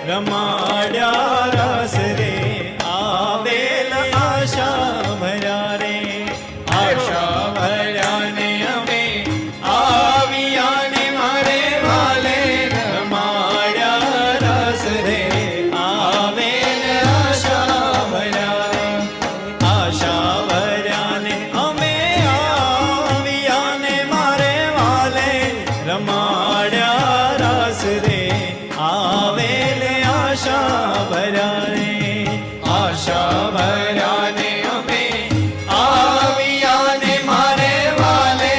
રમાડ્યા રસ રે આવેલ આશા ભર્યા રે આશા ભર્યા ને અમે આવ્યા ને મારે વાલે રમાડ્યા રસ રે આવેલ આશા ભર્યા રે આશા ભર્યા ને અમે આવ્યા ને મારે વાલે રમાડ્યા રસ રે આવેલ આશા ભર્યા રે આશા ભર્યા ને અમે આવ્યા ને મારે વાલે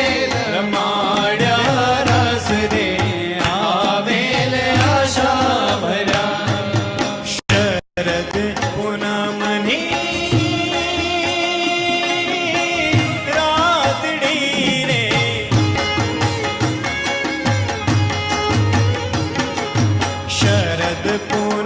રમાડ્યા રસ રે આવેલ આશા ભર્યા શરદ પૂનમની રાતડી રે શરદ પૂનમ